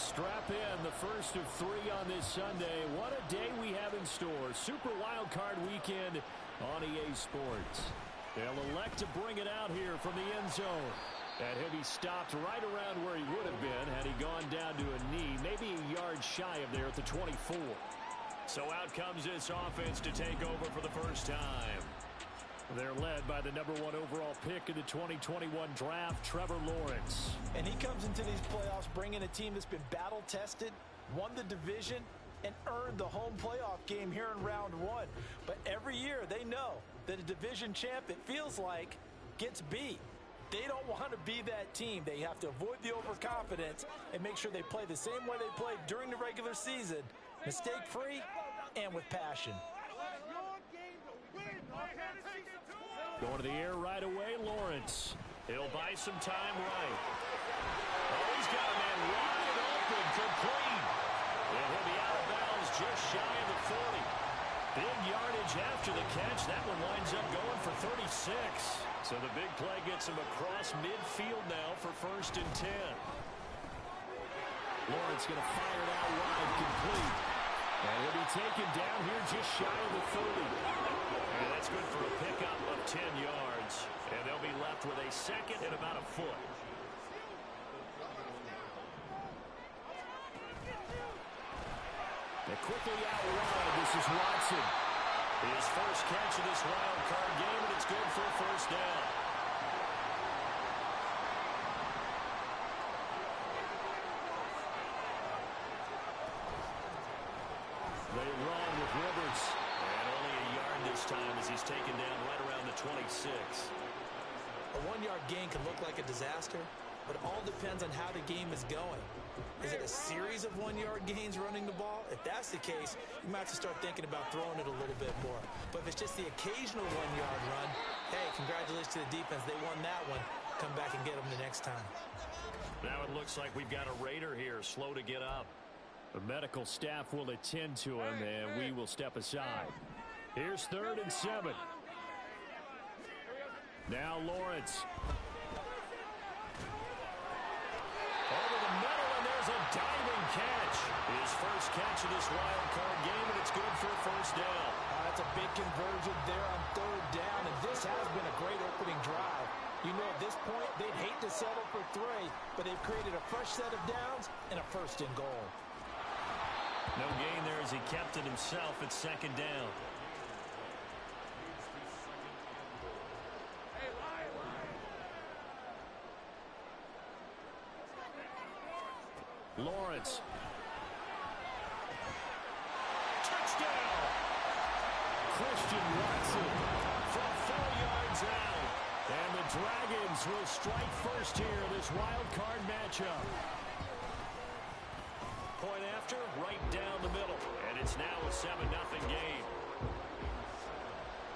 strap in, the first of 3 on this Sunday. What a day we have in store. Super Wild Card Weekend on EA Sports. They'll elect to bring it out here from the end zone. And he'll be stopped right around where he would have been had he gone down to a knee, maybe a yard shy of there at the 24. So out comes this offense to take over for the first time. They're led by the #1 overall pick in the 2021 draft, Trevor Lawrence. And he comes into these playoffs bringing a team that's been battle-tested, won the division, and earned the home playoff game here in round 1. But every year they know that a division champ, it feels like, gets beat. They don't want to be that team. They have to avoid the overconfidence and make sure they play the same way they played during the regular season, mistake-free and with passion. Going to the air right away, Lawrence. He'll buy some time right. Oh, he's got a man wide open, complete. And he'll be out of bounds just shy of the 40. Big yardage after the catch. That one winds up going for 36. So the big play gets him across midfield now for 1st and 10. Lawrence going to fire it out wide, complete. And he'll be taken down here just shy of the 30. And that's good for a pickup of 10 yards. And they'll be left with a second and about a foot. And quickly out wide, this is Watson. His first catch of this wild card game, and it's good for a first down. They run with Rivers. And only a yard this time as he's taken down right around the 26. A 1-yard gain can look like a disaster, but it all depends on how the game is going. Is it a series of 1-yard gains running the ball? If that's the case, you might have to start thinking about throwing it a little bit more. But if it's just the occasional 1-yard run, hey, congratulations to the defense. They won that one. Come back and get them the next time. Now it looks like we've got a Raider here, slow to get up. The medical staff will attend to him, and we will step aside. Here's 3rd and 7. Now Lawrence. Over the middle, and there's a diving catch. His first catch of this wild card game, and it's good for a first down. That's a big conversion there on 3rd down, and this has been a great opening drive. You know, at this point, they'd hate to settle for 3, but they've created a fresh set of downs and a 1st and goal. No gain there as he kept it himself at 2nd down. Lawrence. Touchdown! Christian Watson from 4 yards out. And the Dragons will strike first here in this wild card matchup. Point after, right down the middle. And it's now a 7-0 game.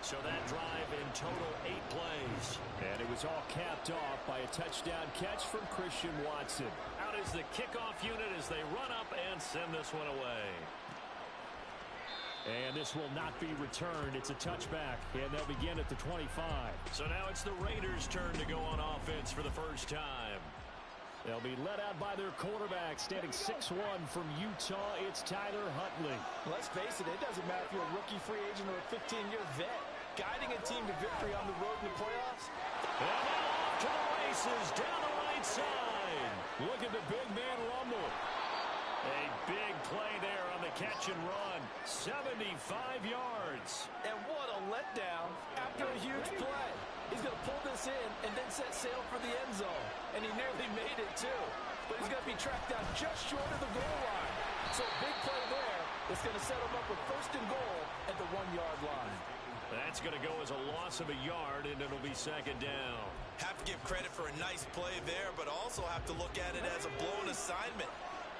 So that drive in total 8 plays. And it was all capped off by a touchdown catch from Christian Watson. Out is the kickoff unit as they run up and send this one away. And this will not be returned. It's a touchback, and they'll begin at the 25. So now it's the Raiders' turn to go on offense for the first time. They'll be led out by their quarterback, standing 6'1" from Utah. It's Tyler Huntley. Let's face it, it doesn't matter if you're a rookie free agent or a 15-year vet. Guiding a team to victory on the road in the playoffs. And now off to the races, down the right side. Look at the big man rumble. A big play there on the catch and run. 75 yards. And what a letdown after a huge play. He's going to pull this in and then set sail for the end zone. And he nearly made it, too. But he's going to be tracked down just short of the goal line. So a big play there that's going to set him up with 1st and goal at the 1-yard line. That's going to go as a loss of a yard, and it'll be 2nd down. Have to give credit for a nice play there, but also have to look at it as a blown assignment.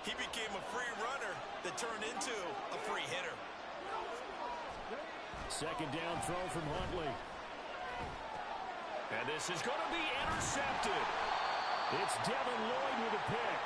He became a free runner that turned into a free hitter. 2nd down throw from Huntley. And this is going to be intercepted. It's Devin Lloyd with a pick.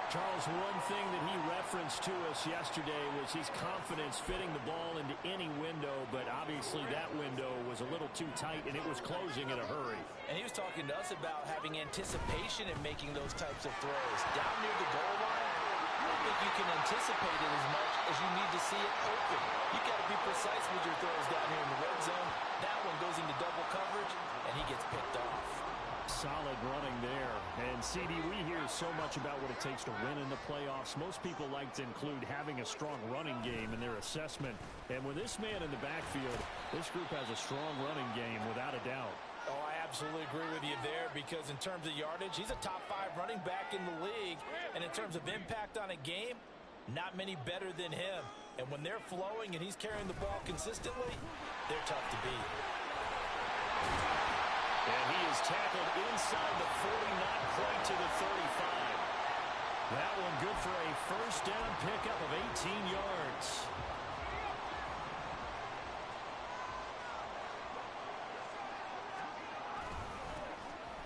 Charles, one thing that he referenced to us yesterday was his confidence fitting the ball into any window, but obviously that window was a little too tight, and it was closing in a hurry. And he was talking to us about having anticipation in making those types of throws. Down near the goal line, I don't think you can anticipate it as much as you need to see it open. You've got to be precise with your throws down here in the red zone. That one goes into double coverage, and he gets picked off. Solid running there. And, CD, we hear so much about what it takes to win in the playoffs. Most people like to include having a strong running game in their assessment. And with this man in the backfield, this group has a strong running game without a doubt. Oh, I absolutely agree with you there, because in terms of yardage, he's a top 5 running back in the league. And in terms of impact on a game, not many better than him. And when they're flowing and he's carrying the ball consistently, they're tough to beat. And he is tackled inside the 40, not quite to the 35. That one good for a first down pickup of 18 yards.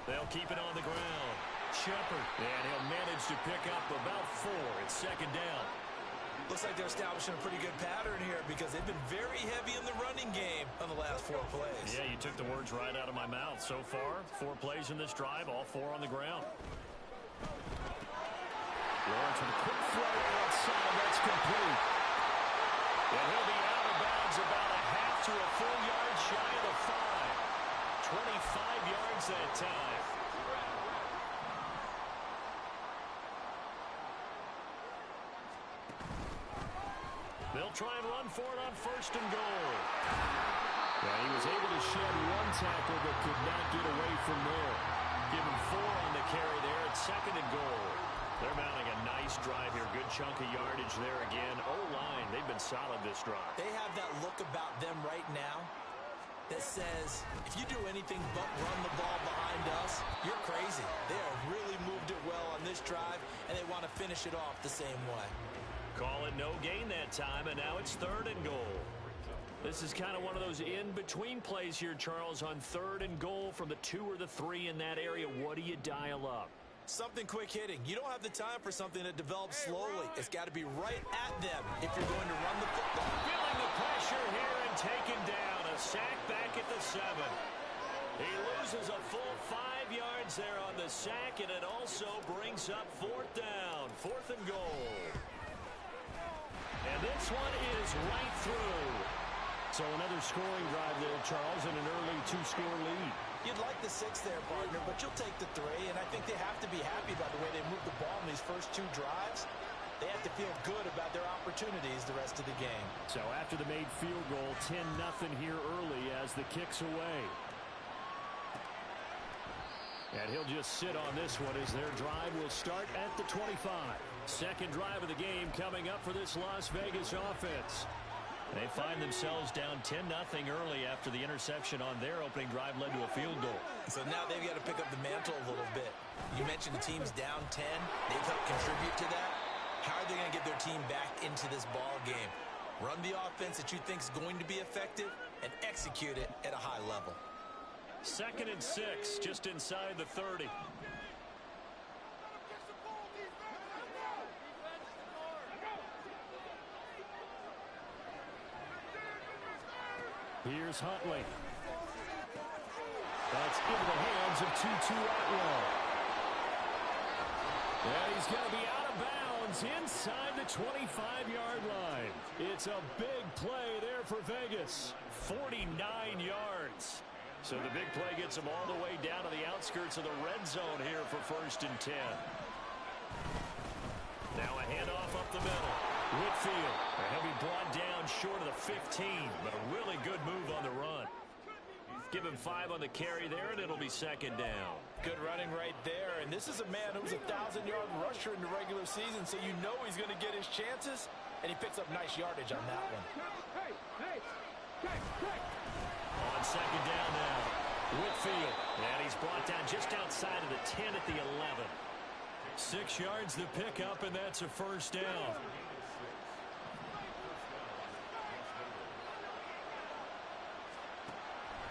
They'll keep it on the ground. Shepard, and he'll manage to pick up about 4. It's second down. Looks like they're establishing a pretty good pattern here, because they've been very heavy in the running game on the last 4 plays. Yeah, you took the words right out of my mouth. So far, 4 plays in this drive, all 4 on the ground. Lawrence with a quick throw outside. That's complete. And he'll be out of bounds about a half to a full yard shy of the 5. 25 yards that time. They'll try and run for it on first and goal. Yeah, he was able to shed 1 tackle but could not get away from there. Give him 4 on the carry there at second and goal. They're mounting a nice drive here. Good chunk of yardage there again. O-line, they've been solid this drive. They have that look about them right now that says, if you do anything but run the ball behind us, you're crazy. They have really moved it well on this drive, and they want to finish it off the same way. Call it no gain that time, and now it's third and goal. This is kind of one of those in-between plays here, Charles, on third and goal from the 2 or the 3 in that area. What do you dial up? Something quick hitting. You don't have the time for something that develops slowly. It's got to be right at them if you're going to run the football. Feeling the pressure here and taken down. A sack back at the 7. He loses a full 5 yards there on the sack, and it also brings up 4th down. 4th and goal. And this one is right through. So another scoring drive there, Charles, and an early 2-score lead. You'd like the 6 there, partner, but you'll take the 3, and I think they have to be happy about the way they moved the ball in these first 2 drives. They have to feel good about their opportunities the rest of the game. So after the made field goal, 10-0 here early as the kick's away. And he'll just sit on this one as their drive will start at the 25. Second drive of the game coming up for this Las Vegas offense. They find themselves down 10-0 early after the interception on their opening drive led to a field goal. So now they've got to pick up the mantle a little bit. You mentioned the team's down 10. They've helped contribute to that. How are they going to get their team back into this ball game? Run the offense that you think is going to be effective and execute it at a high level. 2nd and 6, just inside the 30. Here's Huntley. That's into the hands of Tutu Atwell. And he's going to be out of bounds inside the 25-yard line. It's a big play there for Vegas. 49 yards. So the big play gets him all the way down to the outskirts of the red zone here for 1st and 10. Now a handoff up the middle. Whitfield. And he'll be brought down short of the 15, but a really good move on the run. Give him 5 on the carry there, and it'll be 2nd down. Good running right there, and this is a man who's a 1,000-yard rusher in the regular season, so you know he's going to get his chances, and he picks up nice yardage on that one. On 2nd down now, Whitfield, and he's brought down just outside of the 10 at the 11. 6 yards the pickup, and that's a 1st down.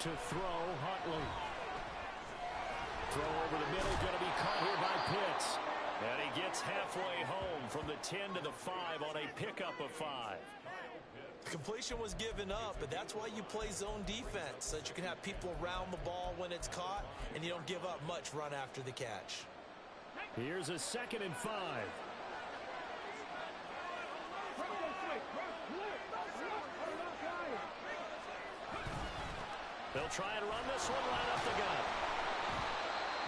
To throw, Huntley. Throw over the middle, going to be caught here by Pitts. And he gets halfway home from the 10 to the 5 on a pickup of 5. Completion was given up, but that's why you play zone defense, so that you can have people around the ball when it's caught, and you don't give up much run after the catch. Here's a 2nd and 5. They'll try and run this one right up the gut.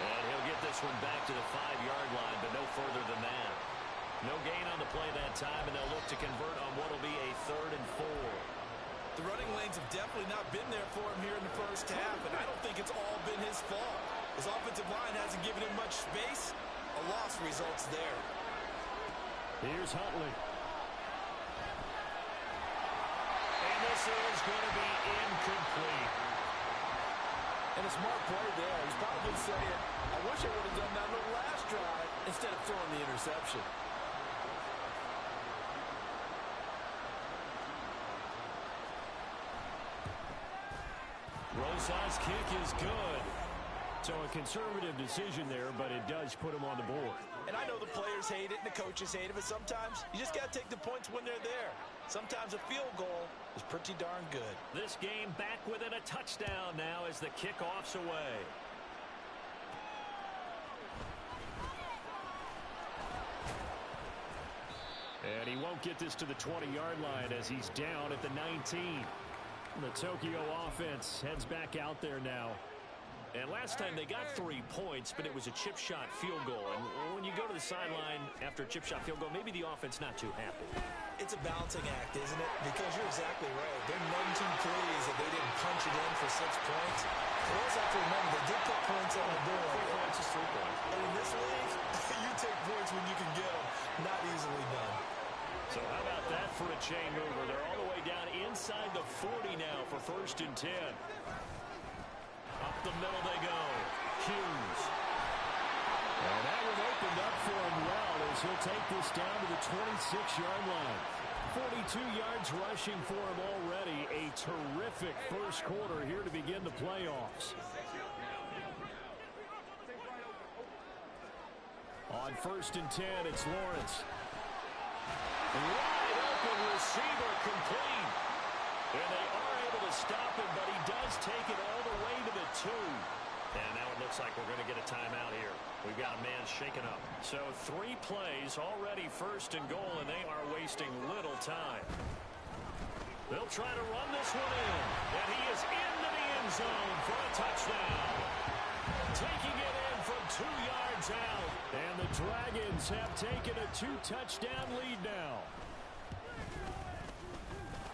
And he'll get this one back to the 5-yard line, but no further than that. No gain on the play that time, and they'll look to convert on what will be a 3rd and 4. The running lanes have definitely not been there for him here in the first half, and I don't think it's all been his fault. His offensive line hasn't given him much space. A loss results there. Here's Huntley. And this is going to be incomplete. And a smart play there. He's probably saying, I wish I would have done that on the last drive instead of throwing the interception. Rosa's kick is good. So a conservative decision there, but it does put him on the board. And I know the players hate it and the coaches hate it, but sometimes you just got to take the points when they're there. Sometimes a field goal is pretty darn good. This game back within a touchdown now as the kickoff's away. And he won't get this to the 20-yard line as he's down at the 19. The Tokyo offense heads back out there now. And last time they got 3 points, but it was a chip shot field goal. And when you go to the sideline after a chip shot field goal, maybe the offense not too happy. It's a balancing act, isn't it? Because you're exactly right. They're none too pleased that they didn't punch it in for 6 points. You also have to remember they did put points on the board. 3 points is 3 points. And in this league, you take points when you can get them. Not easily done. So how about that for a chain mover? They're all the way down inside the 40 now for 1st and 10. Up the middle they go. Hughes. And that one opened up for him well as he'll take this down to the 26-yard line. 42 yards rushing for him already. A terrific first quarter here to begin the playoffs. On 1st and 10, it's Lawrence. Wide open receiver complete. And they are able to stop him, but he does take it all the way to the 2. And now it looks like we're going to get a timeout here. We've got a man shaken up. So 3 plays already 1st and goal, and they are wasting little time. They'll try to run this one in. And he is into the end zone for a touchdown. Taking it in from 2 yards out. And the Dragons have taken a 2-touchdown lead now.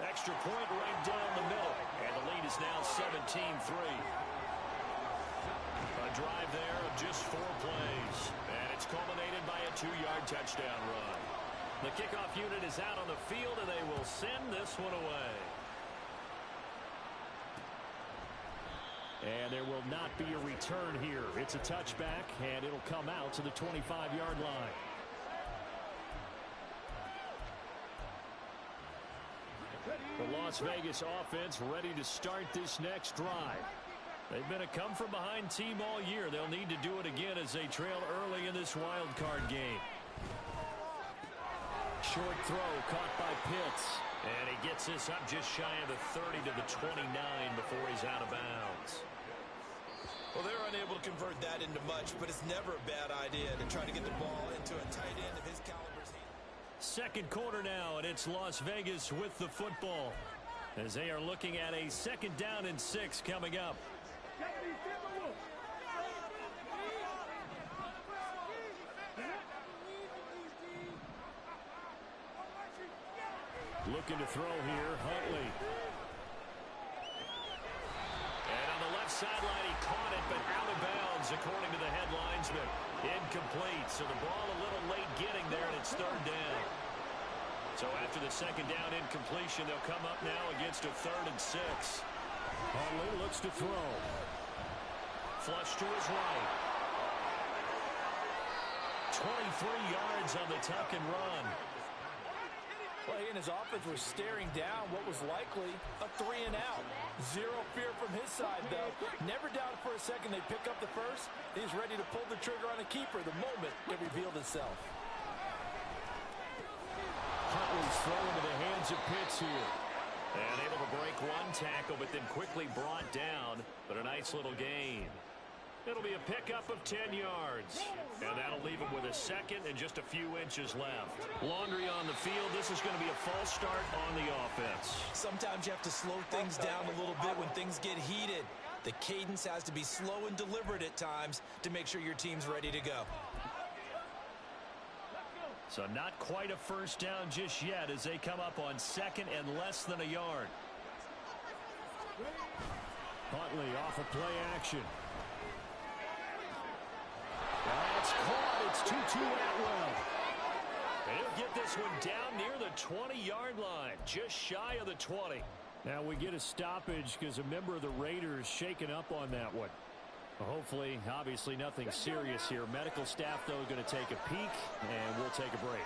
Extra point right down the middle. And the lead is now 17-3. A drive there of just 4 plays. And it's culminated by a 2-yard touchdown run. The kickoff unit is out on the field, and they will send this one away. And there will not be a return here. It's a touchback, and it'll come out to the 25-yard line. The Las Vegas offense ready to start this next drive. They've been a come-from-behind team all year. They'll need to do it again as they trail early in this wild card game. Short throw caught by Pitts. And he gets this up just shy of the 30 to the 29 before he's out of bounds. Well, they're unable to convert that into much, but it's never a bad idea to try to get the ball into a tight end of his caliber's hand. 2nd quarter now, and it's Las Vegas with the football as they are looking at a 2nd down and 6 coming up. Looking to throw here, Huntley. And on the left sideline, he caught it, but out of bounds, according to the head linesman. Incomplete, so the ball a little late getting there, and it's 3rd down. So after the 2nd down incompletion, they'll come up now against a 3rd and 6. Huntley looks to throw. Flush to his right. 23 yards on the tuck and run. Well, he and his offense were staring down what was likely a 3-and-out. Zero fear from his side, though. Never doubted for a second they pick up the first. He's ready to pull the trigger on a keeper the moment it revealed itself. Huntley's throw into the hands of Pitts here. And able to break one tackle, but then quickly brought down. But a nice little gain. It'll be a pickup of 10 yards. And that'll leave him with a second and just a few inches left. Laundry on the field. This is going to be a false start on the offense. Sometimes you have to slow things down a little bit when things get heated. The cadence has to be slow and deliberate at times to make sure your team's ready to go. So not quite a first down just yet as they come up on second and less than a yard. Huntley off of play action. That's caught. It's 2-2 Atwell. He'll get this one down near the 20-yard line, just shy of the 20. Now we get a stoppage because a member of the Raiders shaken up on that one. Hopefully, obviously nothing serious here. Medical staff, though, going to take a peek, and we'll take a break.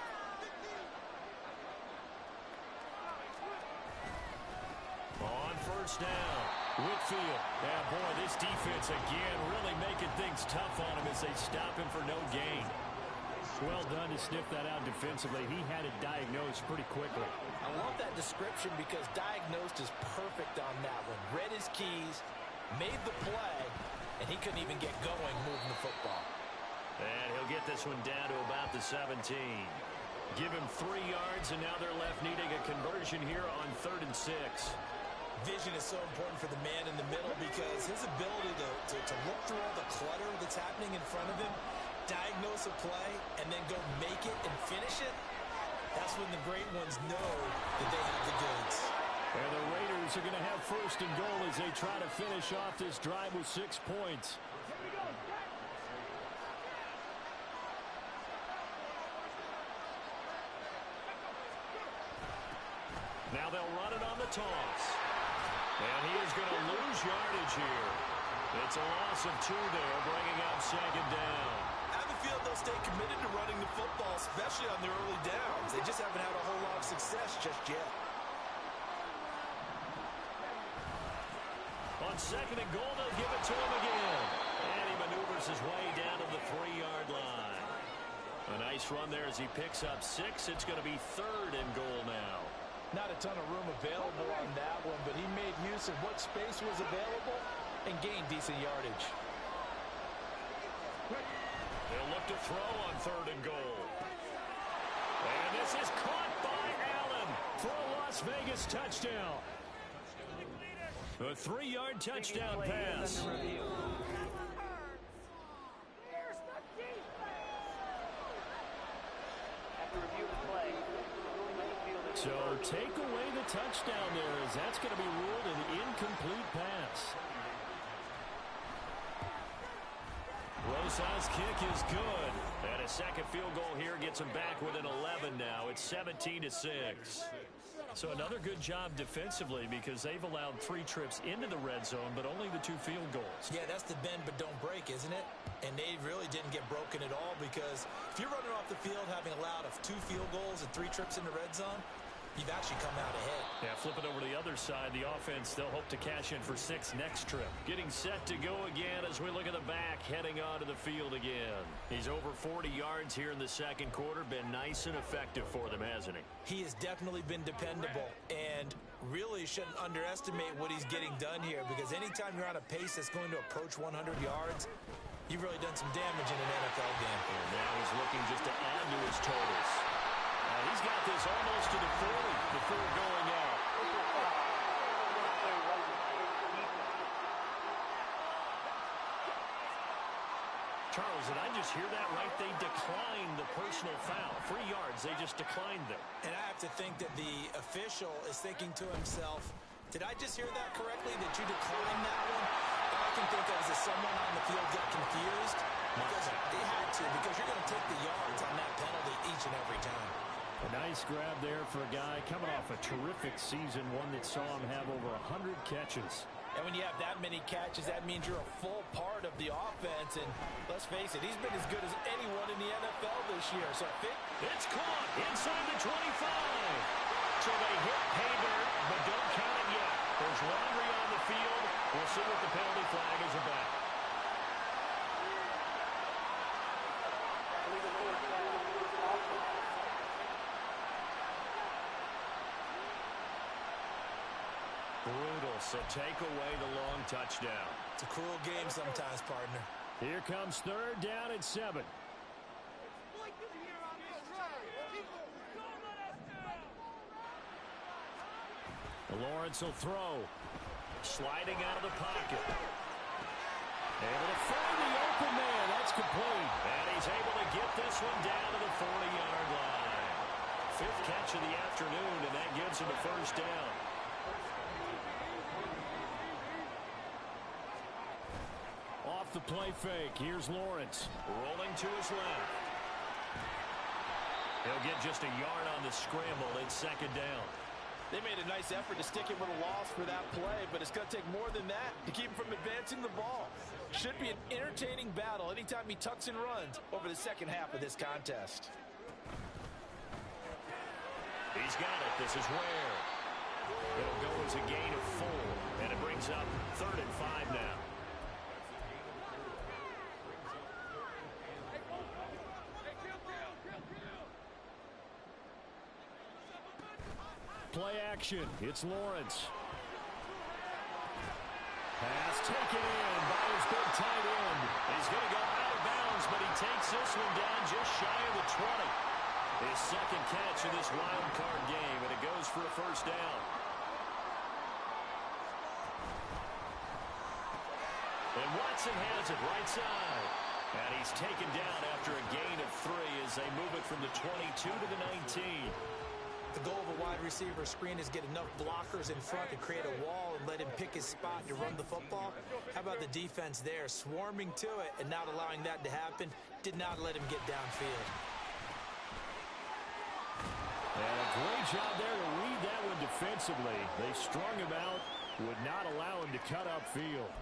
On first down, Whitfield. Yeah, boy, this defense again really making things tough on him as they stop him for no gain. Well done to sniff that out defensively. He had it diagnosed pretty quickly. I love that description because diagnosed is perfect on that one. Read his keys, made the play, and he couldn't even get going moving the football. And he'll get this one down to about the 17. Give him 3 yards, and now they're left needing a conversion here on 3rd and 6. Vision is so important for the man in the middle because his ability to look through all the clutter that's happening in front of him, diagnose a play, and then go make it and finish it, that's when the great ones know that they have the goods. And the Raiders are going to have 1st and goal as they try to finish off this drive with 6 points. Now they'll run it on the toss. And he is going to lose yardage here. It's a loss of 2 there, bringing up 2nd down. I have a feeling they'll stay committed to running the football, especially on their early downs. They just haven't had a whole lot of success just yet. On 2nd and goal, they'll give it to him again. And he maneuvers his way down to the 3-yard line. A nice run there as he picks up 6. It's going to be 3rd and goal now. Not a ton of room available on that one, but he made use of what space was available and gained decent yardage. They'll look to throw on 3rd and goal. And this is caught by Allen for a Las Vegas touchdown. A 3-yard touchdown pass. So take away the touchdown there as that's going to be ruled an incomplete pass. Rosa's kick is good. And a second field goal here gets him back within 11 now. It's 17-6. So another good job defensively because they've allowed 3 trips into the red zone, but only the 2 field goals. Yeah, that's the bend but don't break, isn't it? And they really didn't get broken at all because if you're running off the field having allowed 2 field goals and 3 trips in the red zone, you've actually come out ahead. Yeah, flip it over to the other side. The offense, they'll hope to cash in for 6 next trip. Getting set to go again as we look at the back, heading onto the field again. He's over 40 yards here in the second quarter. Been nice and effective for them, hasn't he? He has definitely been dependable and really shouldn't underestimate what he's getting done here because anytime you're on a pace that's going to approach 100 yards, you've really done some damage in an NFL game. And now he's looking just to add to his totals. He's got this almost to the 40 before going out. Charles, did I just hear that right? They declined the personal foul. 3 yards, they just declined them. And I have to think that the official is thinking to himself, did I just hear that correctly, that you declined that one? All I can think of is that someone on the field got confused because they had to, because you're going to take the yards on that penalty each and every time. A nice grab there for a guy coming off a terrific season, one that saw him have over 100 catches. And when you have that many catches, that means you're a full part of the offense. And let's face it, he's been as good as anyone in the NFL this year. So it's caught inside the 25. So they hit pay dirt, but don't count it yet. There's laundry on the field. We'll see what the penalty flag is about. Brutal, so take away the long touchdown. It's a cruel game sometimes, partner. Here comes third down at 7. Lawrence will throw. Sliding out of the pocket. Able to find the open man. That's complete. And he's able to get this one down to the 40-yard line. 5th catch of the afternoon, and that gives him a first down. Off the play fake. Here's Lawrence. Rolling to his left. He'll get just a yard on the scramble. It's 2nd down. They made a nice effort to stick him with a loss for that play, but it's going to take more than that to keep him from advancing the ball. Should be an entertaining battle anytime he tucks and runs over the second half of this contest. He's got it. This is Ware. It'll go as a gain of 4, and it brings up 3rd and 5 now. Play action. It's Lawrence. Pass taken in by his big tight end. He's going to go out of bounds, but he takes this one down just shy of the 20. His 2nd catch in this wild card game, and it goes for a first down. And Watson has it right side. And he's taken down after a gain of 3 as they move it from the 22 to the 19. The goal of a wide receiver screen is get enough blockers in front to create a wall and let him pick his spot to run the football. How about the defense there, swarming to it and not allowing that to happen? Did not let him get downfield. And a great job there to read that one defensively. They strung him out, would not allow him to cut upfield.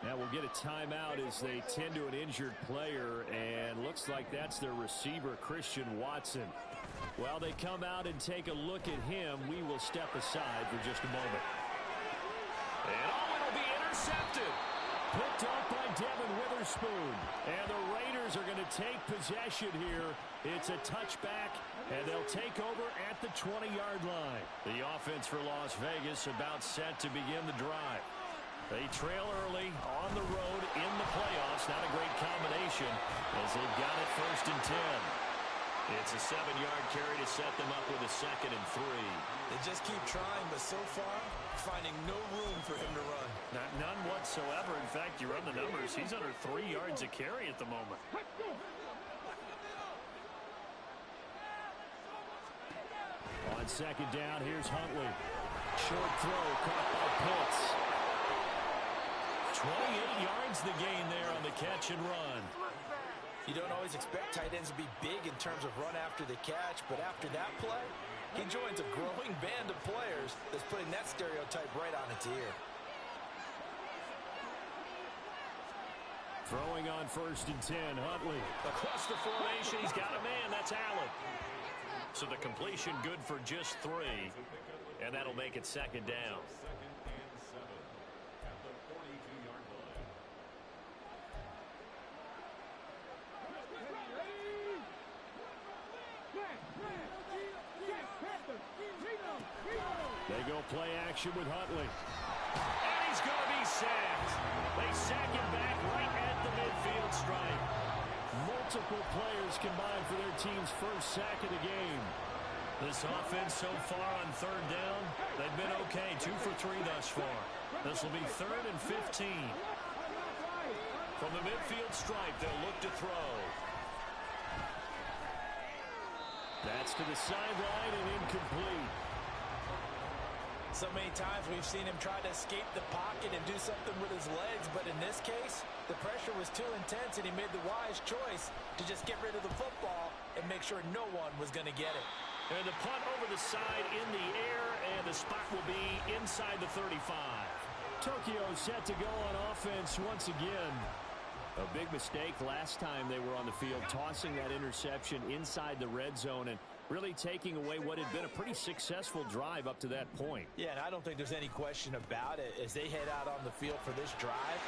Now we'll get a timeout as they tend to an injured player, and looks like that's their receiver, Christian Watson. While they come out and take a look at him, we will step aside for just a moment. And it'll be intercepted. Picked off by Devin Witherspoon. And the Raiders are going to take possession here. It's a touchback, and they'll take over at the 20-yard line. The offense for Las Vegas about set to begin the drive. They trail early on the road in the playoffs. Not a great combination as they've got it 1st and 10. It's a 7-yard carry to set them up with a 2nd and 3. They just keep trying, but so far, finding no room for him to run. None whatsoever. In fact, you run the numbers. He's under 3 yards a carry at the moment. On 2nd down, here's Huntley. Short throw, caught by Pitts. 28 yards the gain there on the catch and run. You don't always expect tight ends to be big in terms of run after the catch, but after that play, he joins a growing band of players that's putting that stereotype right on its ear. Throwing on 1st and 10, Huntley. Across the formation, he's got a man. That's Allen. So the completion good for just 3, and that'll make it 2nd down. They go play action with Huntley. And he's going to be sacked. They sack him back right at the midfield stripe. Multiple players combined for their team's first sack of the game. This offense so far on 3rd down, they've been okay. 2 for 3 thus far. This will be 3rd and 15. From the midfield stripe, they'll look to throw. That's to the sideline and incomplete. So many times we've seen him try to escape the pocket and do something with his legs, but in this case, the pressure was too intense and he made the wise choice to just get rid of the football and make sure no one was going to get it. And the punt over the side in the air, and the spot will be inside the 35. Tokyo set to go on offense once again. A big mistake last time they were on the field, tossing that interception inside the red zone, and really taking away what had been a pretty successful drive up to that point. Yeah, and I don't think there's any question about it. As they head out on the field for this drive,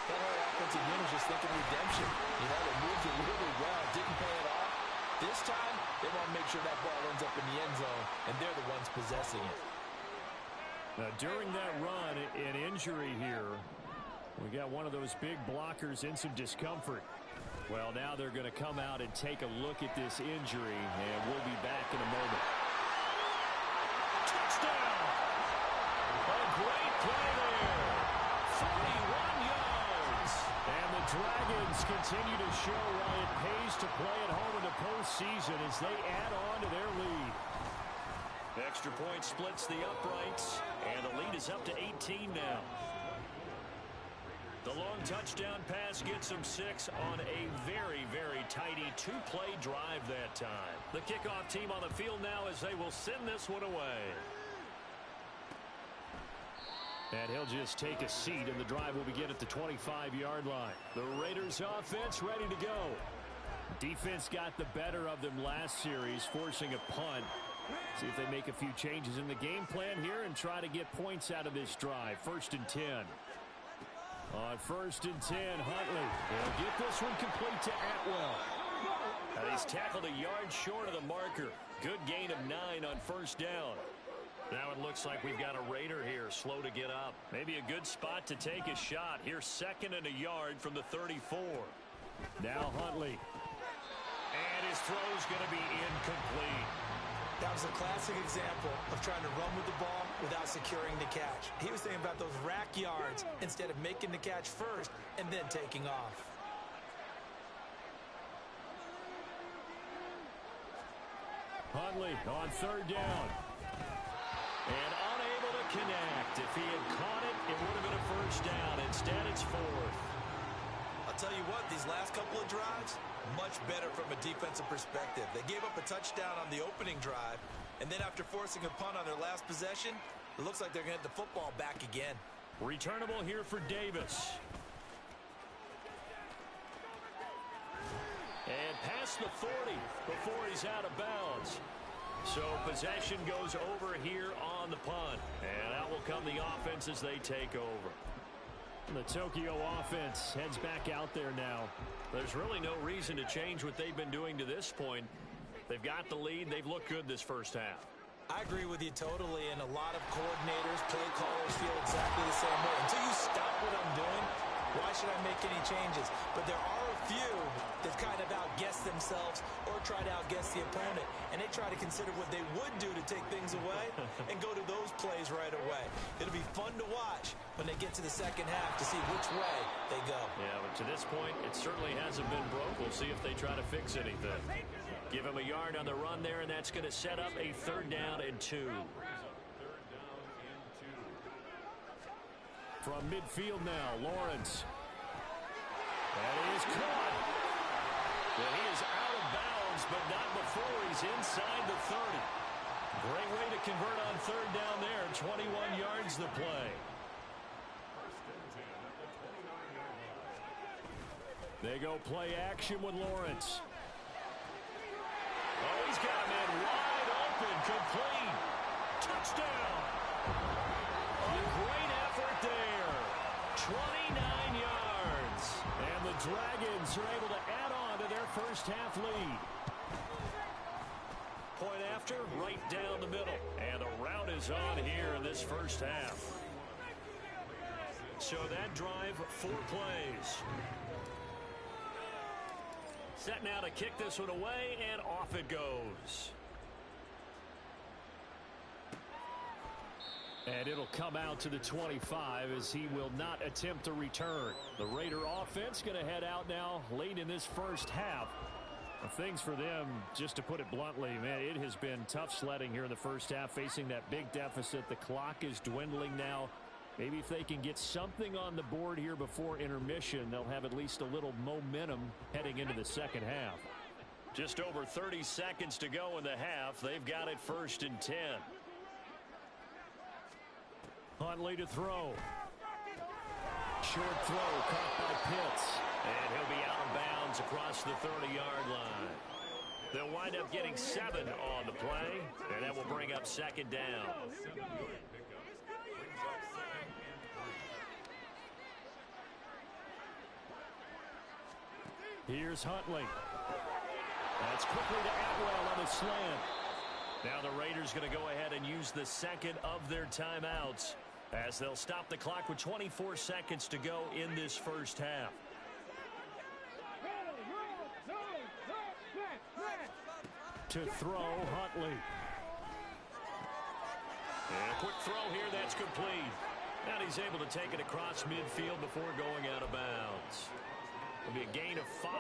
that whole offensive unit is just thinking redemption. You know, they moved it really well, didn't pay it off. This time, they want to make sure that ball ends up in the end zone, and they're the ones possessing it. Now, during that run, an injury here. We got one of those big blockers in some discomfort. Well, now they're going to come out and take a look at this injury, and we'll be back in a moment. Touchdown! A great play there. 41 yards. And the Dragons continue to show why it pays to play at home in the postseason as they add on to their lead. Extra point splits the uprights, and the lead is up to 18 now. The long touchdown pass gets them 6 on a very, very tidy two-play drive that time. The kickoff team on the field now as they will send this one away. And he'll just take a seat, and the drive will begin at the 25-yard line. The Raiders offense ready to go. Defense got the better of them last series, forcing a punt. See if they make a few changes in the game plan here and try to get points out of this drive. 1st and 10. On 1st and 10, Huntley. He'll get this one complete to Atwell. And he's tackled a yard short of the marker. Good gain of 9 on 1st down. Now it looks like we've got a Raider here, slow to get up. Maybe a good spot to take a shot. Here's 2nd and a yard from the 34. Now Huntley. And his throw's going to be incomplete. That was a classic example of trying to run with the ball without securing the catch. He was thinking about those rack yards instead of making the catch first and then taking off. Huntley on 3rd down. And unable to connect. If he had caught it, it would have been a 1st down. Instead, it's 4th. I'll tell you what, these last couple of drives, much better from a defensive perspective. They gave up a touchdown on the opening drive, and then after forcing a punt on their last possession, it looks like they're going to get the football back again. Returnable here for Davis. And past the 40 before he's out of bounds. So possession goes over here on the punt. And out will come the offense as they take over. The Tokyo offense heads back out there now. There's really no reason to change what they've been doing to this point. They've got the lead. They've looked good this 1st half. I agree with you totally, and a lot of coordinators, play callers feel exactly the same way. Until you stop what I'm doing, why should I make any changes? But there are a few that kind of outguess themselves or try to outguess the opponent, and they try to consider what they would do to take things away and go to those plays right away. It'll be fun to watch when they get to the 2nd half to see which way they go. Yeah, but to this point, it certainly hasn't been broke. We'll see if they try to fix anything. Give him a yard on the run there, and that's going to set up a 3rd down and 2. From midfield now, Lawrence. And he is caught. And he is out of bounds, but not before he's inside the 30. Great way to convert on 3rd down there. 21 yards the play. They go play action with Lawrence. Oh, he's got a man wide open, complete. Touchdown. A great effort there. 29 yards. And the Dragons are able to add on to their 1st half lead. Point after, right down the middle. And the route is on here in this 1st half. So that drive, 4 plays. Set now to kick this one away, and off it goes. And it'll come out to the 25 as he will not attempt to return. The Raider offense going to head out now late in this 1st half. Things for them, just to put it bluntly, man, it has been tough sledding here in the 1st half, facing that big deficit. The clock is dwindling now. Maybe if they can get something on the board here before intermission, they'll have at least a little momentum heading into the 2nd half. Just over 30 seconds to go in the half. They've got it 1st and 10. Huntley to throw. Short throw caught by Pitts. And he'll be out of bounds across the 30-yard line. They'll wind up getting 7 on the play, and that will bring up second down. Here's Huntley. That's quickly to Atwell on the slant. Now the Raiders going to go ahead and use the second of their timeouts as they'll stop the clock with 24 seconds to go in this first half. To throw, Huntley. And a quick throw here, that's complete. And he's able to take it across midfield before going out of bounds. It'll be a gain of 5,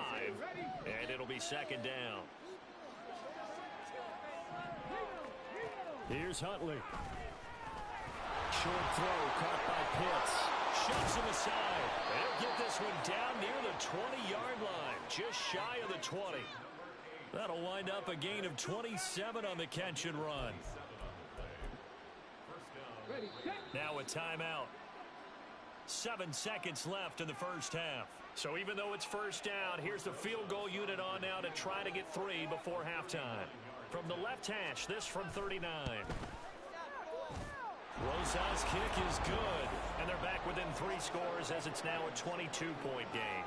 and it'll be second down. Here's Huntley. Short throw caught by Pitts. Shoves him aside. They'll get this one down near the 20-yard line, just shy of the 20. That'll wind up a gain of 27 on the catch and run. Now a timeout. 7 seconds left in the first half. So even though it's first down, here's the field goal unit on now to try to get 3 before halftime. From the left hash, this from 39. Rosas' kick is good, and they're back within 3 scores as it's now a 22-point game.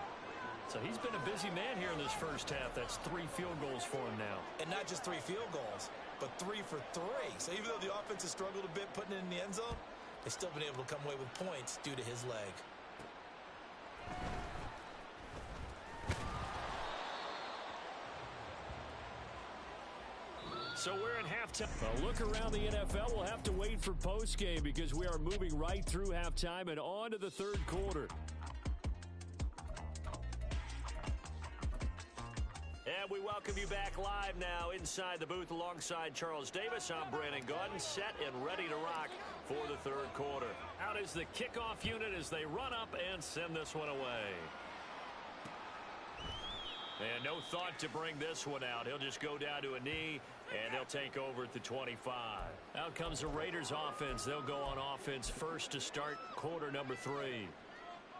So he's been a busy man here in this first half. That's 3 field goals for him now. And not just 3 field goals, but 3 for 3. So even though the offense has struggled a bit putting it in the end zone, they've still been able to come away with points due to his leg. So we're at halftime. A look around the NFL. We'll have to wait for postgame because we are moving right through halftime and on to the third quarter. And we welcome you back live now inside the booth alongside Charles Davis. I'm Brandon Gaudin, set and ready to rock for the third quarter. Out is the kickoff unit as they run up and send this one away. And no thought to bring this one out. He'll just go down to a knee, and they'll take over at the 25. Out comes the Raiders offense. They'll go on offense first to start quarter number 3.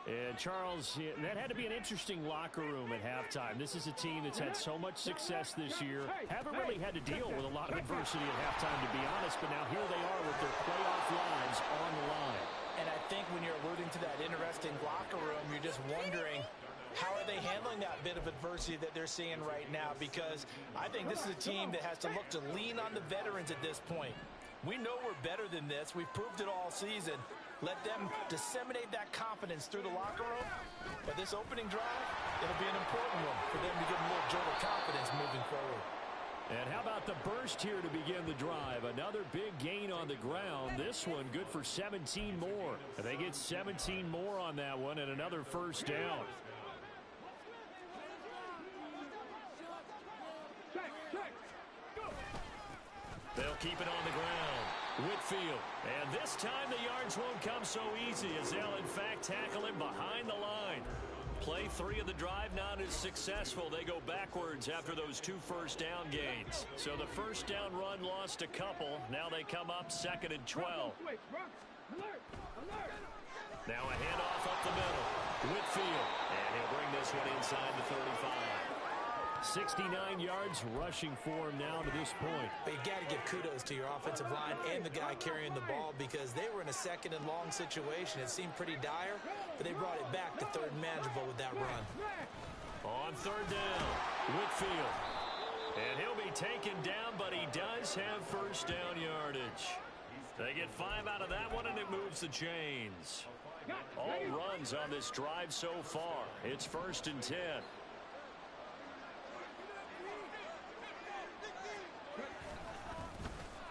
And, Charles, that had to be an interesting locker room at halftime. This is a team that's had so much success this year. Haven't really had to deal with a lot of adversity at halftime, to be honest, but now here they are with their playoff lives on the line. And I think when you're alluding to that interesting locker room, you're just wondering, how are they handling that bit of adversity that they're seeing right now? Because I think this is a team that has to look to lean on the veterans at this point. We know we're better than this. We've proved it all season. Let them disseminate that confidence through the locker room. But this opening drive, it'll be an important one for them to get a little jolt of confidence moving forward. And how about the burst here to begin the drive? Another big gain on the ground. This one good for 17 more. They get 17 more on that one and another first down. They'll keep it on the ground. Whitfield. And this time the yards won't come so easy as they'll, in fact, tackle him behind the line. Play 3 of the drive not as successful. They go backwards after those 2 first down gains. So the first down run lost a couple. Now they come up 2nd and 12. Now a handoff up the middle. Whitfield. And he'll bring this one inside the 35. 69 yards rushing for him now to this point. But you got to give kudos to your offensive line and the guy carrying the ball because they were in a 2nd and long situation. It seemed pretty dire, but they brought it back to 3rd and manageable with that run. On 3rd down, Whitfield. And he'll be taken down, but he does have first down yardage. They get 5 out of that one, and it moves the chains. All runs on this drive so far. It's 1st and 10.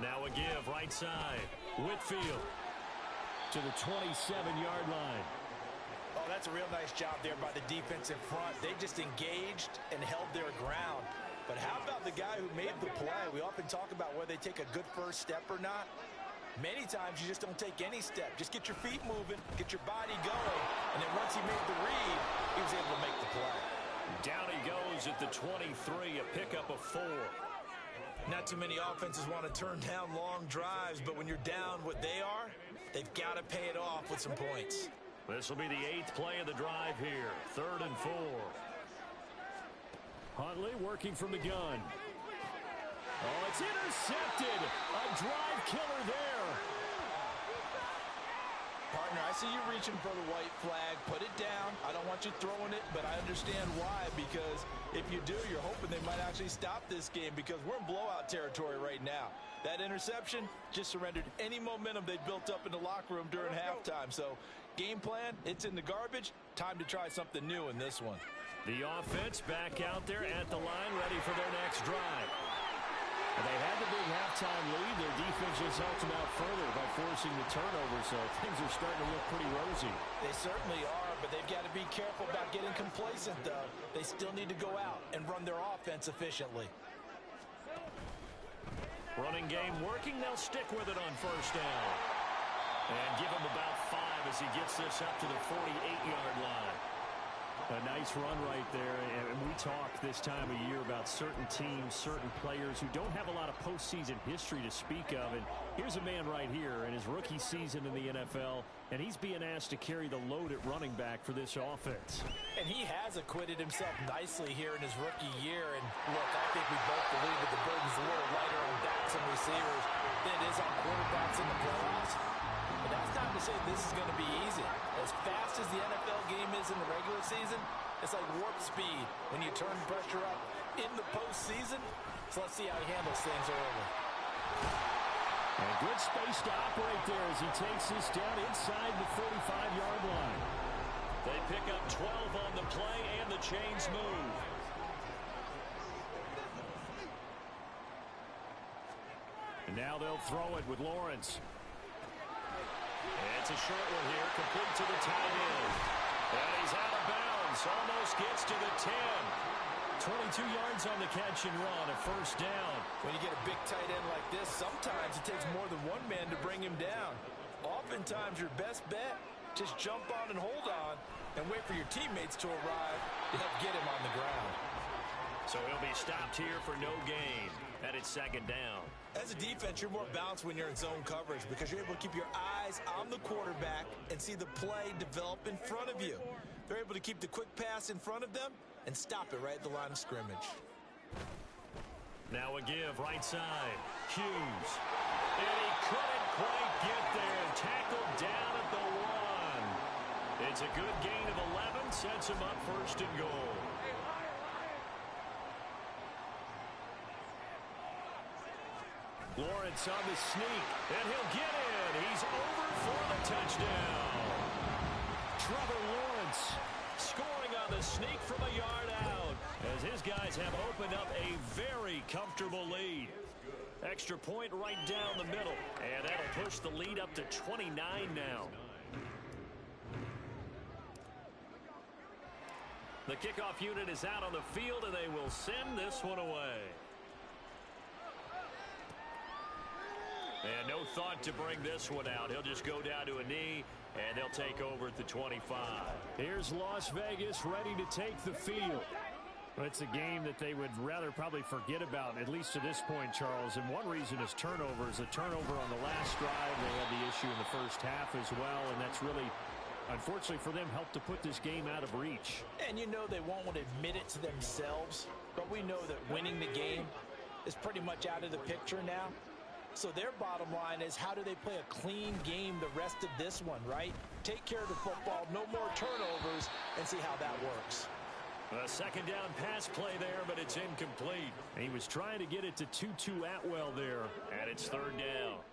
Now a give, right side. Whitfield to the 27-yard line. Oh, that's a real nice job there by the defense in front. They just engaged and held their ground. But how about the guy who made the play? We often talk about whether they take a good first step or not. Many times you just don't take any step. Just get your feet moving, get your body going, and then once he made the read, he was able to make the play. Down he goes at the 23, a pickup of 4. Not too many offenses want to turn down long drives, but when you're down what they are, they've got to pay it off with some points. This will be the 8th play of the drive here. 3rd and 4. Huntley working from the gun. Oh, it's intercepted. A drive killer there. Partner, I see you reaching for the white flag. Put it down. I don't want you throwing it, but I understand why, because if you do, you're hoping they might actually stop this game, because we're in blowout territory right now. That interception just surrendered any momentum they built up in the locker room during halftime. So game plan, it's in the garbage. Time to try something new in this one. The offense back out there at the line, ready for their next drive. They had the big halftime lead. Their defense just helped them out further by forcing the turnover, so things are starting to look pretty rosy. They certainly are, but they've got to be careful about getting complacent, though. They still need to go out and run their offense efficiently. Running game working. They'll stick with it on first down. And give him about 5 as he gets this up to the 48-yard line. A nice run right there, and we talk this time of year about certain teams, certain players who don't have a lot of postseason history to speak of, and here's a man right here in his rookie season in the NFL, and he's being asked to carry the load at running back for this offense. And he has acquitted himself nicely here in his rookie year, and look, I think we both believe that the burden's a little lighter on backs and receivers than it is on quarterbacks in the playoffs. But that's not to say this is going to be easy. As fast as the NFL game is in the regular season, it's like warp speed when you turn pressure up in the postseason. So let's see how he handles things early. And good space to operate there as he takes this down inside the 35-yard line. They pick up 12 on the play, and the chains move. And now they'll throw it with Lawrence. It's a short one here, complete to the tight end. And he's out of bounds, almost gets to the 10. 22 yards on the catch and run, a first down. When you get a big tight end like this, sometimes it takes more than one man to bring him down. Oftentimes, your best bet, just jump on and hold on and wait for your teammates to arrive to help get him on the ground. So he'll be stopped here for no gain. And it's second down. As a defense, you're more balanced when you're in zone coverage because you're able to keep your eyes on the quarterback and see the play develop in front of you. They're able to keep the quick pass in front of them and stop it right at the line of scrimmage. Now a give right side. Hughes. And he couldn't quite get there. Tackled down at the 1. It's a good gain of 11. Sets him up first and goal. Lawrence on the sneak, and he'll get in. He's over for the touchdown. Trevor Lawrence scoring on the sneak from a yard out as his guys have opened up a very comfortable lead. Extra point right down the middle, and that'll push the lead up to 29 now. The kickoff unit is out on the field, and they will send this one away. And no thought to bring this one out. He'll just go down to a knee, and they'll take over at the 25. Here's Las Vegas ready to take the field. Well, it's a game that they would rather probably forget about, at least to this point, Charles. And one reason is turnovers. A turnover on the last drive. They had the issue in the first half as well, and that's really, unfortunately for them, helped to put this game out of reach. And you know they won't want to admit it to themselves, but we know that winning the game is pretty much out of the picture now. So their bottom line is, how do they play a clean game the rest of this one, right? Take care of the football, no more turnovers, and see how that works. A second down pass play there, but it's incomplete. He was trying to get it to Tutu Atwell there, and it's third down.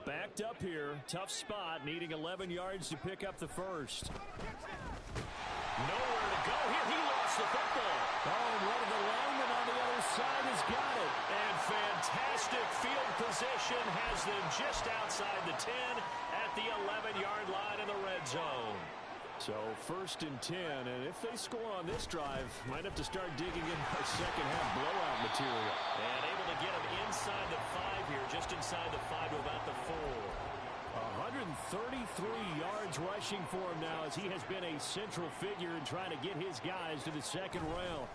Backed up here, tough spot, needing 11 yards to pick up the first. Nowhere to go here. He lost the football. Oh, and one of the linemen on the other side has got it. And fantastic field position has them just outside the 10 at the 11-yard line in the red zone. So first and 10, and if they score on this drive, might have to start digging in our second half blowout material. And able to get him inside the 5 here, just inside the 5 to about the 4. 133 yards rushing for him now as he has been a central figure in trying to get his guys to the second round.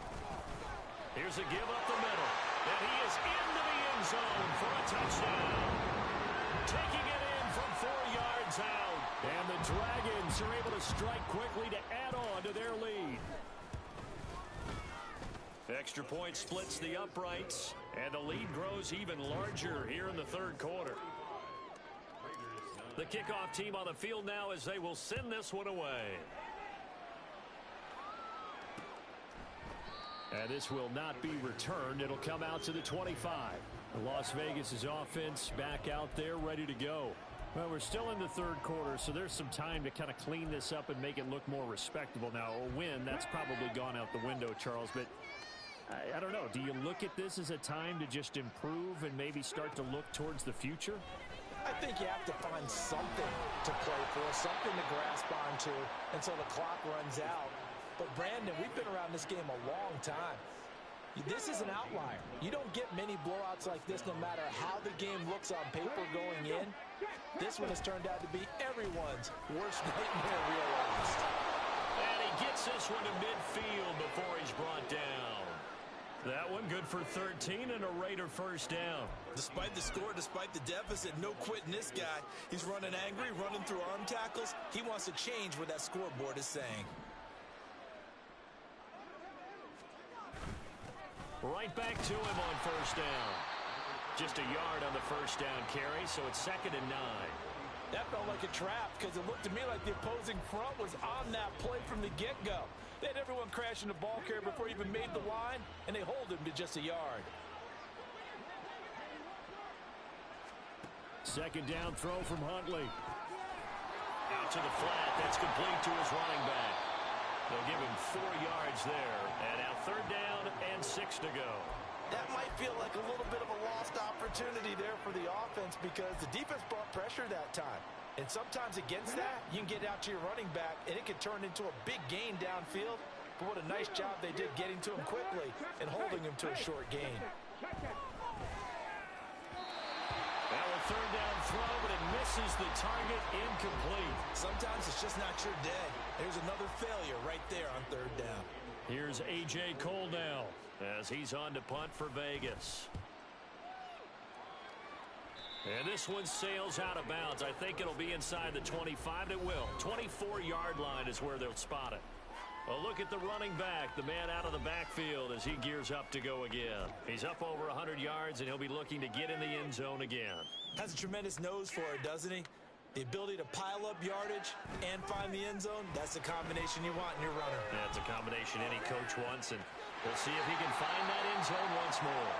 Here's a give up the middle, and he is into the end zone for a touchdown. Taking it in from 4 yards out, and the Dragons are able to strike quickly to add on to their lead. Extra point splits the uprights, and the lead grows even larger here in the third quarter. The kickoff team on the field now as they will send this one away. And this will not be returned. It'll come out to the 25. Las Vegas' offense back out there ready to go. Well, we're still in the third quarter, so there's some time to kind of clean this up and make it look more respectable. Now, a win, that's probably gone out the window, Charles, but I don't know. Do you look at this as a time to just improve and maybe start to look towards the future? I think you have to find something to play for, something to grasp onto until the clock runs out. But, Brandon, we've been around this game a long time. This is an outlier. You don't get many blowouts like this no matter how the game looks on paper going in. This one has turned out to be everyone's worst nightmare realized. And he gets this one to midfield before he's brought down. That one good for 13 and a Raider first down. Despite the score, despite the deficit, no quitting this guy. He's running angry, running through arm tackles. He wants to change what that scoreboard is saying. Right back to him on first down. Just a yard on the first down carry, so it's 2nd and 9. That felt like a trap because it looked to me like the opposing front was on that play from the get-go. They had everyone crashing the ball carrier before he even made the line, and they hold him to just a yard. Second down throw from Huntley. Out to the flat. That's complete to his running back. They'll give him 4 yards there. And now 3rd down and 6 to go. That might feel like a little bit of a lost opportunity there for the offense because the defense brought pressure that time. And sometimes against that, you can get out to your running back, and it can turn into a big gain downfield. But what a nice job they did getting to him quickly and holding him to a short gain. Now a 3rd down throw, but it misses the target, incomplete. Sometimes it's just not your day. There's another failure right there on 3rd down. Here's A.J. Cole now as he's on to punt for Vegas. And this one sails out of bounds. I think it'll be inside the 25. It will. 24-yard line is where they'll spot it. A look at the running back, the man out of the backfield as he gears up to go again. He's up over 100 yards, and he'll be looking to get in the end zone again. Has a tremendous nose for it, doesn't he? The ability to pile up yardage and find the end zone, that's the combination you want in your runner. That's a combination any coach wants, and we'll see if he can find that end zone once more.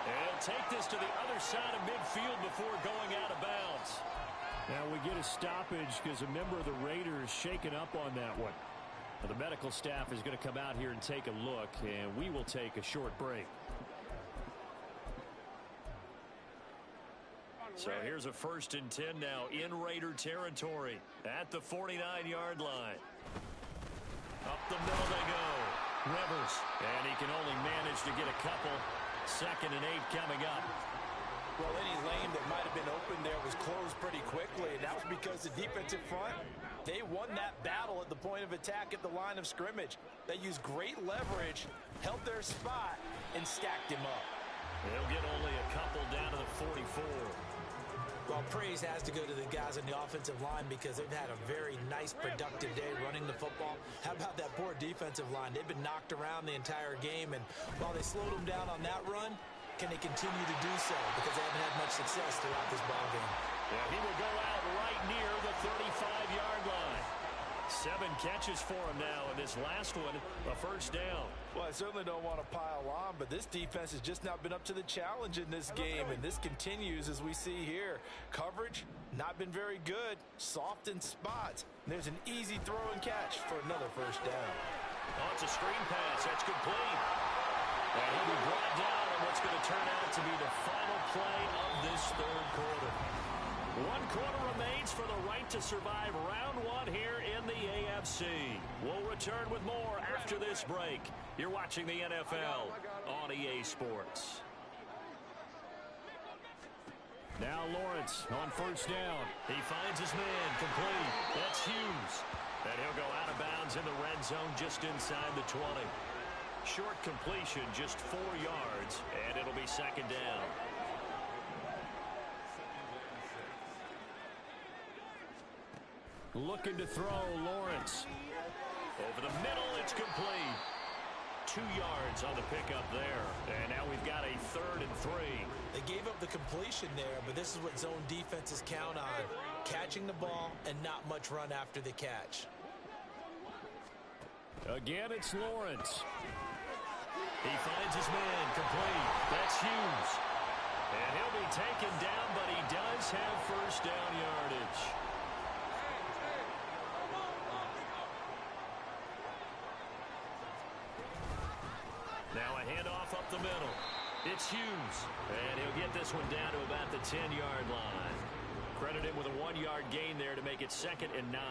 And he'll take this to the other side of midfield before going out of bounds. Now we get a stoppage because a member of the Raiders shaken up on that one. The medical staff is going to come out here and take a look, and we will take a short break. So here's a 1st and 10 now in Raider territory at the 49-yard line. Up the middle they go. Rivers, and he can only manage to get a couple. 2nd and 8 coming up. Well, any lane that might have been open there was closed pretty quickly, and that was because the defensive front, they won that battle at the point of attack at the line of scrimmage. They used great leverage, held their spot, and stacked him up. They'll get only a couple down to the 44. Well, praise has to go to the guys on the offensive line because they've had a very nice, productive day running the football. How about that poor defensive line? They've been knocked around the entire game, and while they slowed them down on that run, can they continue to do so? Because they haven't had much success throughout this ballgame. Yeah, he will go out right near the 35-yard line. 7 catches for him now, and this last one, a 1st down. Well, I certainly don't want to pile on, but this defense has just not been up to the challenge in this game, and this continues as we see here. Coverage, not been very good, soft in spots. There's an easy throw and catch for another 1st down. Oh, it's a screen pass. That's complete. And he'll be brought down on what's going to turn out to be the final play of this 3rd quarter. 1 quarter remains for the right to survive round 1 here in the AFC. We'll return with more after this break. You're watching the NFL on EA Sports. Now Lawrence on 1st down. He finds his man complete. That's Hughes. And he'll go out of bounds in the red zone just inside the 20. Short completion, just 4 yards, and it'll be 2nd down. Looking to throw, Lawrence. Over the middle, it's complete. 2 2 yards on the pickup there. And now we've got a 3rd and 3. They gave up the completion there, but this is what zone defenses count on. Catching the ball and not much run after the catch. Again, it's Lawrence. He finds his man complete. That's Hughes. And he'll be taken down, but he does have first down yardage. Now a handoff up the middle. It's Hughes. And he'll get this one down to about the 10-yard line. Credit him with a 1-yard gain there to make it 2nd and 9.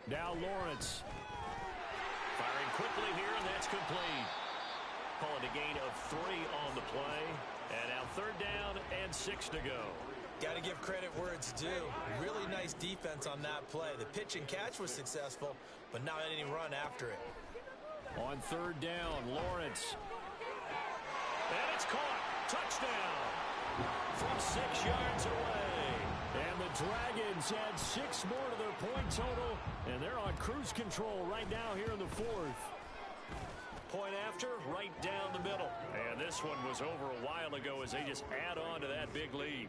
Now Lawrence. Firing quickly here, and that's complete. Call it a gain of 3 on the play. And now 3rd down and 6 to go. Got to give credit where it's due. Really nice defense on that play. The pitch and catch was successful, but not any run after it. On 3rd down, Lawrence. And it's caught. Touchdown. From 6 yards away. And the Dragons add 6 more to their point total, and they're on cruise control right now here in the 4th. Point after, right down the middle. And this one was over a while ago as they just add on to that big lead.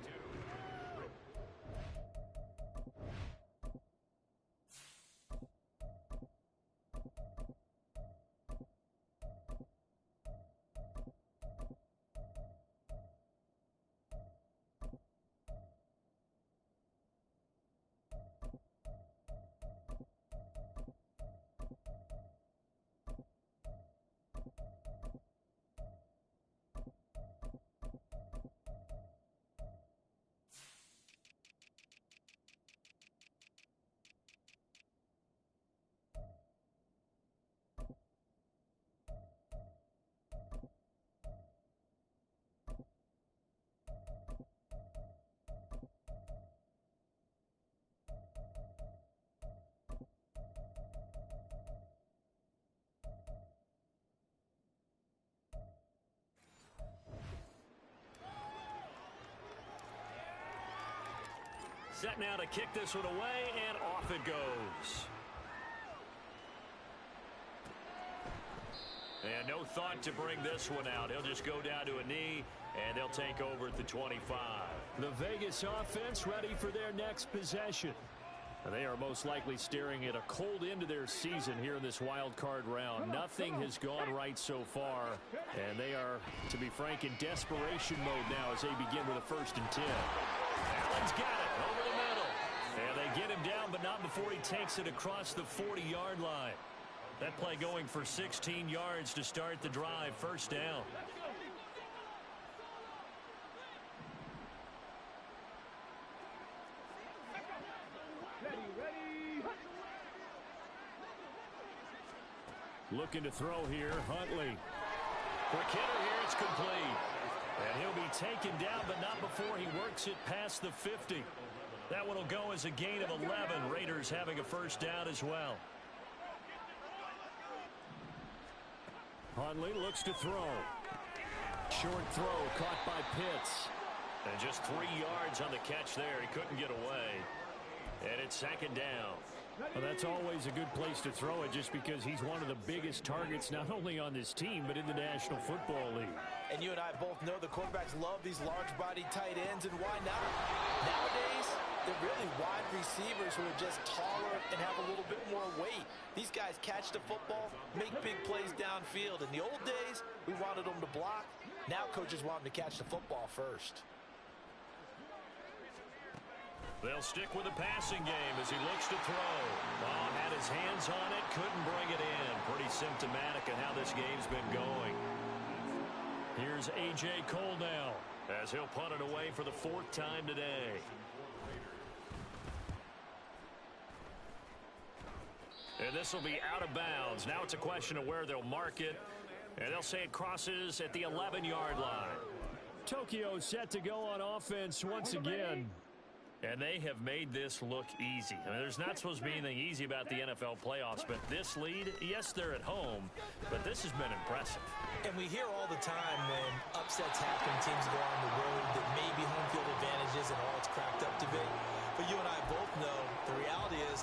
Set now to kick this one away, and off it goes. And no thought to bring this one out. He'll just go down to a knee, and they'll take over at the 25. The Vegas offense ready for their next possession. They are most likely staring at a cold end of their season here in this wild card round. Nothing has gone right so far, and they are, to be frank, in desperation mode now as they begin with a 1st and 10. Allen's got it over the middle. And they get him down, but not before he takes it across the 40-yard line. That play going for 16 yards to start the drive. 1st down. Looking to throw here, Huntley. Quick hitter here, it's complete. And he'll be taken down, but not before he works it past the 50. That one will go as a gain of 11. Raiders having a 1st down as well. Huntley looks to throw. Short throw caught by Pitts. And just 3 yards on the catch there. He couldn't get away. And it's 2nd down. Well, that's always a good place to throw it just because he's one of the biggest targets not only on this team but in the National Football League. And you and I both know the quarterbacks love these large-body tight ends, and why not? Nowadays, they're really wide receivers who are just taller and have a little bit more weight. These guys catch the football, make big plays downfield. In the old days, we wanted them to block. Now coaches want them to catch the football first. They'll stick with the passing game as he looks to throw. Oh, had his hands on it, couldn't bring it in. Pretty symptomatic of how this game's been going. Here's A.J. Cole now as he'll punt it away for the 4th time today. And this will be out of bounds. Now it's a question of where they'll mark it. And they'll say it crosses at the 11-yard line. Tokyo set to go on offense once again. And they have made this look easy. I mean, there's not supposed to be anything easy about the NFL playoffs, but this lead, yes, they're at home, but this has been impressive. And we hear all the time when upsets happen, teams go on the road, that maybe home field advantage isn't all it's cracked up to be. But you and I both know the reality is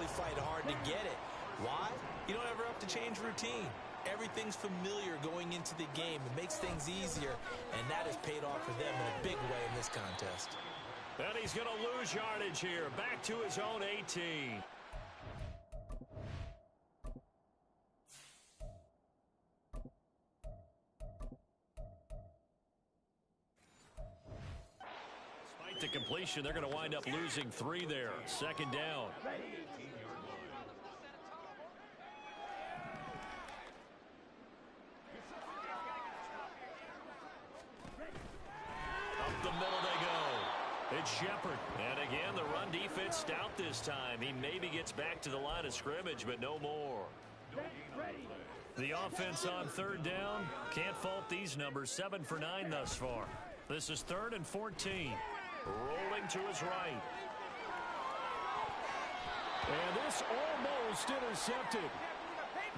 really fight hard to get it. Why? You don't ever have to change routine. Everything's familiar going into the game. It makes things easier, and that has paid off for them in a big way in this contest. And he's going to lose yardage here. Back to his own 18. Despite the completion, they're going to wind up losing 3 there. Second down. Up the middle they go. It's Shepard. And again, the run defense stout this time. He maybe gets back to the line of scrimmage, but no more. The offense on third down. Can't fault these numbers. 7 for 9 thus far. This is 3rd and 14. Rolling to his right. And this almost intercepted.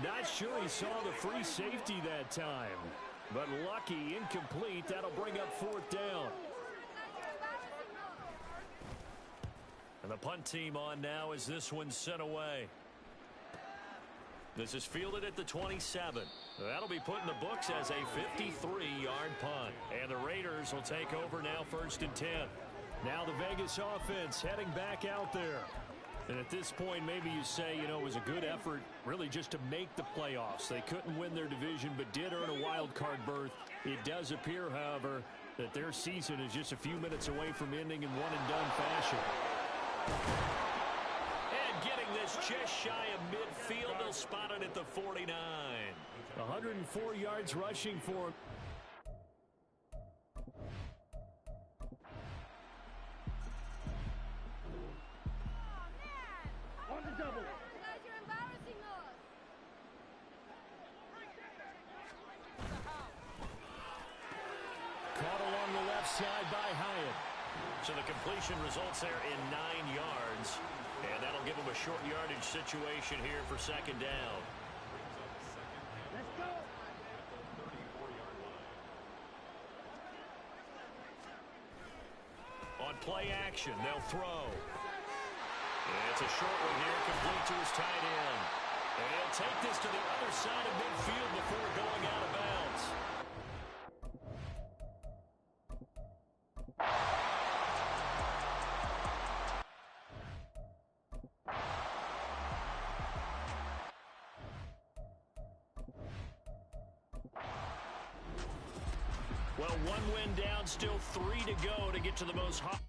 Not sure he saw the free safety that time. But lucky, incomplete. That'll bring up 4th down. And the punt team on now as this one's sent away. This is fielded at the 27. That'll be put in the books as a 53-yard punt. And the Raiders will take over now 1st and 10. Now the Vegas offense heading back out there. And at this point, maybe you say, you know, it was a good effort really just to make the playoffs. They couldn't win their division but did earn a wild card berth. It does appear, however, that their season is just a few minutes away from ending in one-and-done fashion. And getting this just shy of midfield, they'll spot it at the 49. 104 yards rushing for him. Caught along the left side by Hyatt. So the completion results there in 9 yards. And that'll give him a short yardage situation here for 2nd down. Let's go. On play action, they'll throw. It's a short one here, complete to his tight end. And he'll take this to the other side of midfield before going out of bounds. Well, 1 win down, still 3 to go to get to the most hot.